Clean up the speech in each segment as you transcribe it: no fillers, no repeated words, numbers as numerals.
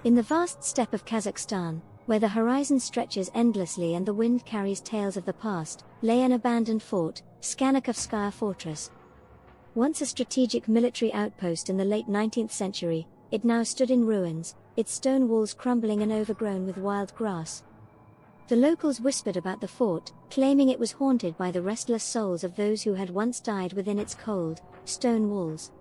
In the vast steppe of Kazakhstan, where the horizon stretches endlessly and the wind carries tales of the past, lay an abandoned fort, Schanakovskaya Fortress. Once a strategic military outpost in the late 19th century, it now stood in ruins, its stone walls crumbling and overgrown with wild grass. The locals whispered about the fort, claiming it was haunted by the restless souls of those who had once died within its cold, stone walls.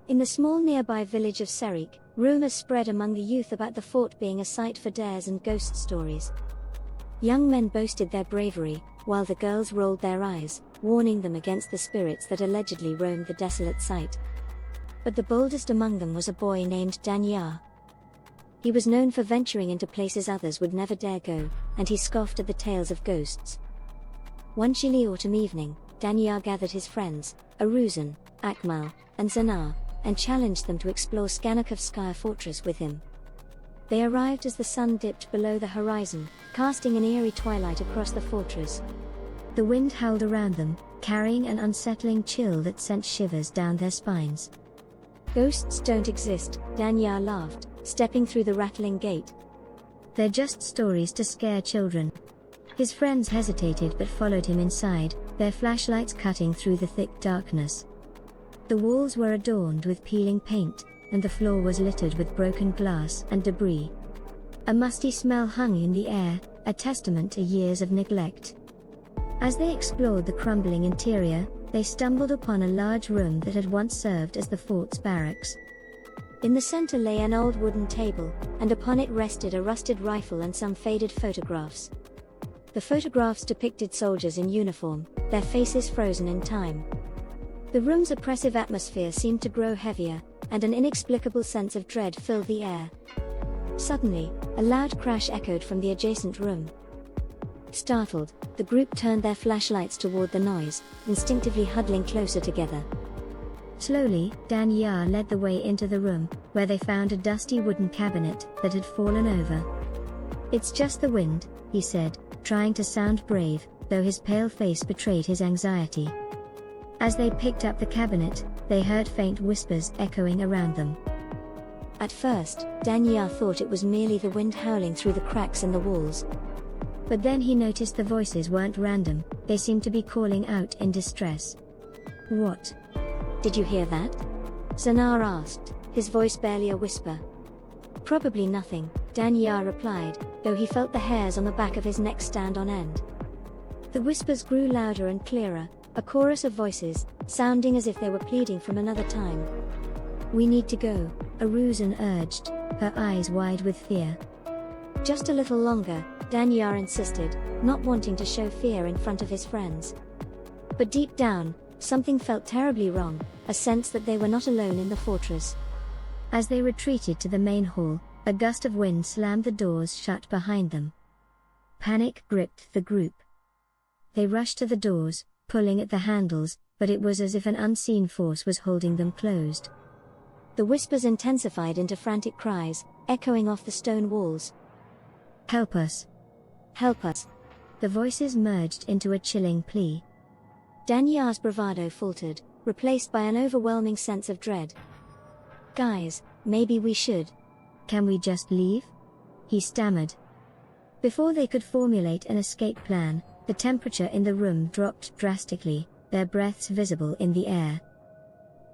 In the small nearby village of Serik, rumors spread among the youth about the fort being a site for dares and ghost stories. Young men boasted their bravery, while the girls rolled their eyes, warning them against the spirits that allegedly roamed the desolate site. But the boldest among them was a boy named Daniyar. He was known for venturing into places others would never dare go, and he scoffed at the tales of ghosts. One chilly autumn evening, Daniyar gathered his friends, Aruzan, Akmal, and Zanar, and challenged them to explore Schanakovskaya Fortress with him. They arrived as the sun dipped below the horizon, casting an eerie twilight across the fortress. The wind howled around them, carrying an unsettling chill that sent shivers down their spines. "Ghosts don't exist," Daniyar laughed, stepping through the rattling gate. "They're just stories to scare children." His friends hesitated but followed him inside, their flashlights cutting through the thick darkness. The walls were adorned with peeling paint, and the floor was littered with broken glass and debris. A musty smell hung in the air, a testament to years of neglect. As they explored the crumbling interior, they stumbled upon a large room that had once served as the fort's barracks. In the center lay an old wooden table, and upon it rested a rusted rifle and some faded photographs. The photographs depicted soldiers in uniform, their faces frozen in time. The room's oppressive atmosphere seemed to grow heavier, and an inexplicable sense of dread filled the air. Suddenly, a loud crash echoed from the adjacent room. Startled, the group turned their flashlights toward the noise, instinctively huddling closer together. Slowly, Daniyar led the way into the room, where they found a dusty wooden cabinet that had fallen over. "It's just the wind," he said, trying to sound brave, though his pale face betrayed his anxiety. As they picked up the cabinet, they heard faint whispers echoing around them. At first, Daniyar thought it was merely the wind howling through the cracks in the walls. But then he noticed the voices weren't random, they seemed to be calling out in distress. "What? Did you hear that?" Zanar asked, his voice barely a whisper. "Probably nothing," Daniyar replied, though he felt the hairs on the back of his neck stand on end. The whispers grew louder and clearer, a chorus of voices, sounding as if they were pleading from another time. "We need to go," Aruzan urged, her eyes wide with fear. "Just a little longer," Daniyar insisted, not wanting to show fear in front of his friends. But deep down, something felt terribly wrong, a sense that they were not alone in the fortress. As they retreated to the main hall, a gust of wind slammed the doors shut behind them. Panic gripped the group. They rushed to the doors, pulling at the handles, but it was as if an unseen force was holding them closed. The whispers intensified into frantic cries, echoing off the stone walls. "Help us! Help us!" The voices merged into a chilling plea. Daniyar's bravado faltered, replaced by an overwhelming sense of dread. "Guys, maybe we should. Can we just leave?" he stammered. Before they could formulate an escape plan, the temperature in the room dropped drastically, their breaths visible in the air.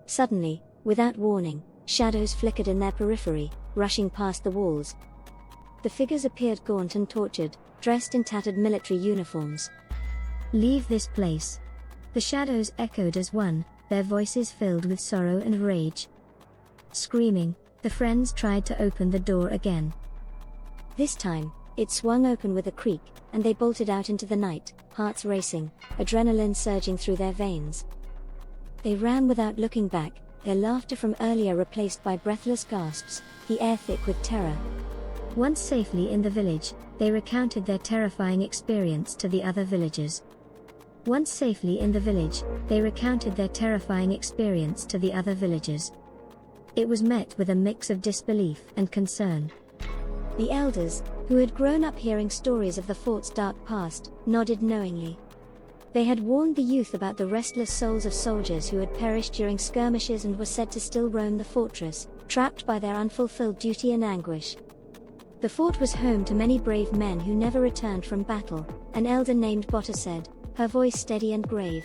Suddenly, without warning, shadows flickered in their periphery, rushing past the walls. The figures appeared gaunt and tortured, dressed in tattered military uniforms. "Leave this place!" The shadows echoed as one, their voices filled with sorrow and rage. Screaming, the friends tried to open the door again. This time, it swung open with a creak, and they bolted out into the night, hearts racing, adrenaline surging through their veins. They ran without looking back, their laughter from earlier replaced by breathless gasps, the air thick with terror. Once safely in the village, they recounted their terrifying experience to the other villagers. Once safely in the village, they recounted their terrifying experience to the other villagers. It was met with a mix of disbelief and concern. The elders, who had grown up hearing stories of the fort's dark past, nodded knowingly. They had warned the youth about the restless souls of soldiers who had perished during skirmishes and were said to still roam the fortress, trapped by their unfulfilled duty and anguish. The fort was home to many brave men who never returned from battle, an elder named Botta said, her voice steady and grave.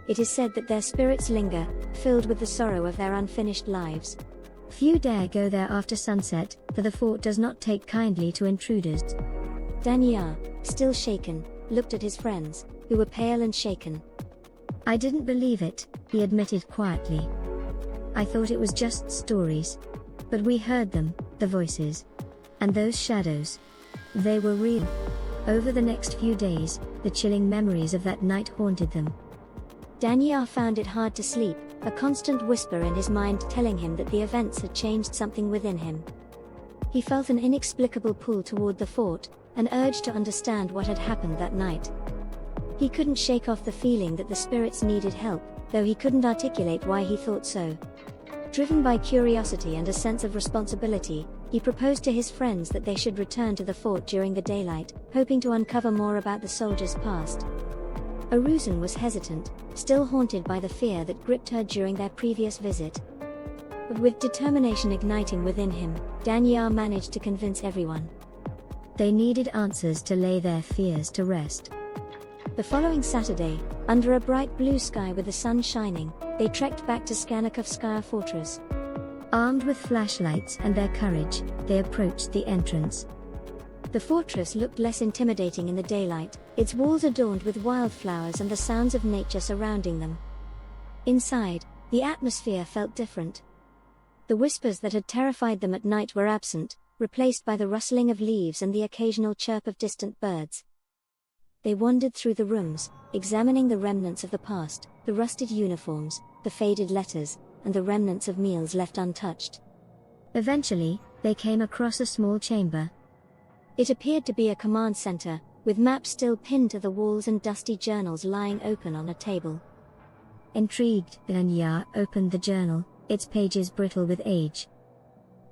It is said that their spirits linger, filled with the sorrow of their unfinished lives. Few dare go there after sunset, for the fort does not take kindly to intruders. Daniyar, still shaken, looked at his friends, who were pale and shaken. I didn't believe it, he admitted quietly. I thought it was just stories. But we heard them, the voices. And those shadows. They were real. Over the next few days, the chilling memories of that night haunted them. Daniyar found it hard to sleep, a constant whisper in his mind telling him that the events had changed something within him. He felt an inexplicable pull toward the fort, an urge to understand what had happened that night. He couldn't shake off the feeling that the spirits needed help, though he couldn't articulate why he thought so. Driven by curiosity and a sense of responsibility, he proposed to his friends that they should return to the fort during the daylight, hoping to uncover more about the soldiers' past. Aruzan was hesitant, still haunted by the fear that gripped her during their previous visit. But with determination igniting within him, Daniyar managed to convince everyone. They needed answers to lay their fears to rest. The following Saturday, under a bright blue sky with the sun shining, they trekked back to Schanakovskaya Fortress. Armed with flashlights and their courage, they approached the entrance. The fortress looked less intimidating in the daylight, its walls adorned with wildflowers and the sounds of nature surrounding them. Inside, the atmosphere felt different. The whispers that had terrified them at night were absent, replaced by the rustling of leaves and the occasional chirp of distant birds. They wandered through the rooms, examining the remnants of the past, the rusted uniforms, the faded letters, and the remnants of meals left untouched. Eventually, they came across a small chamber. It appeared to be a command center, with maps still pinned to the walls and dusty journals lying open on a table. Intrigued, Daniyar opened the journal, its pages brittle with age.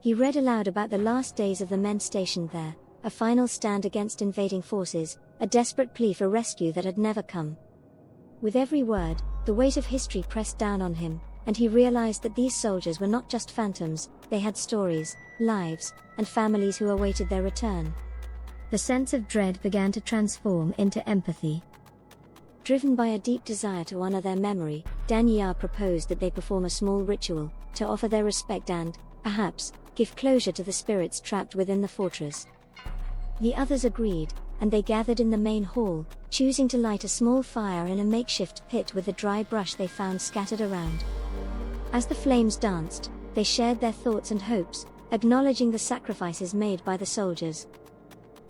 He read aloud about the last days of the men stationed there, a final stand against invading forces, a desperate plea for rescue that had never come. With every word, the weight of history pressed down on him, and he realized that these soldiers were not just phantoms, they had stories, lives, and families who awaited their return. The sense of dread began to transform into empathy. Driven by a deep desire to honor their memory, Daniyar proposed that they perform a small ritual, to offer their respect and, perhaps, give closure to the spirits trapped within the fortress. The others agreed, and they gathered in the main hall, choosing to light a small fire in a makeshift pit with the dry brush they found scattered around. As the flames danced, they shared their thoughts and hopes, acknowledging the sacrifices made by the soldiers.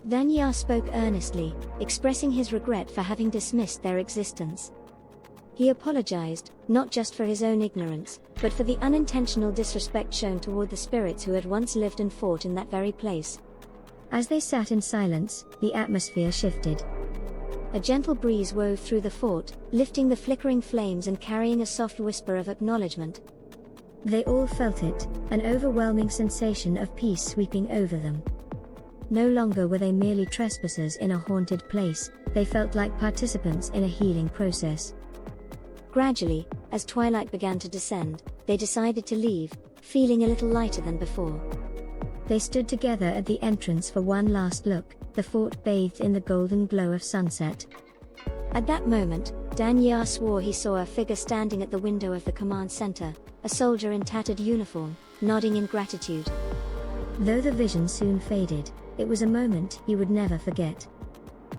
Daniyar spoke earnestly, expressing his regret for having dismissed their existence. He apologized, not just for his own ignorance, but for the unintentional disrespect shown toward the spirits who had once lived and fought in that very place. As they sat in silence, the atmosphere shifted. A gentle breeze wove through the fort, lifting the flickering flames and carrying a soft whisper of acknowledgement. They all felt it, an overwhelming sensation of peace sweeping over them. No longer were they merely trespassers in a haunted place, they felt like participants in a healing process. Gradually, as twilight began to descend, they decided to leave, feeling a little lighter than before. They stood together at the entrance for one last look, the fort bathed in the golden glow of sunset. At that moment, Daniyar swore he saw a figure standing at the window of the command center, a soldier in tattered uniform, nodding in gratitude. Though the vision soon faded, it was a moment he would never forget.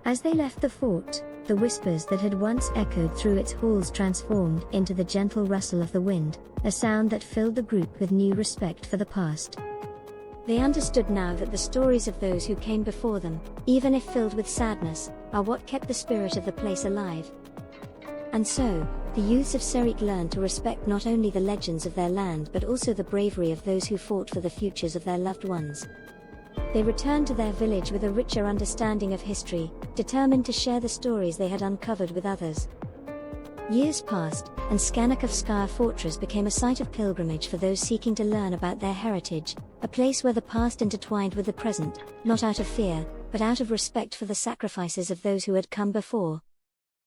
As they left the fort, the whispers that had once echoed through its halls transformed into the gentle rustle of the wind, a sound that filled the group with new respect for the past. They understood now that the stories of those who came before them, even if filled with sadness, are what kept the spirit of the place alive. And so, the youths of Serik learned to respect not only the legends of their land but also the bravery of those who fought for the futures of their loved ones. They returned to their village with a richer understanding of history, determined to share the stories they had uncovered with others. Years passed, and Schanakovskaya Fortress became a site of pilgrimage for those seeking to learn about their heritage, a place where the past intertwined with the present, not out of fear, but out of respect for the sacrifices of those who had come before.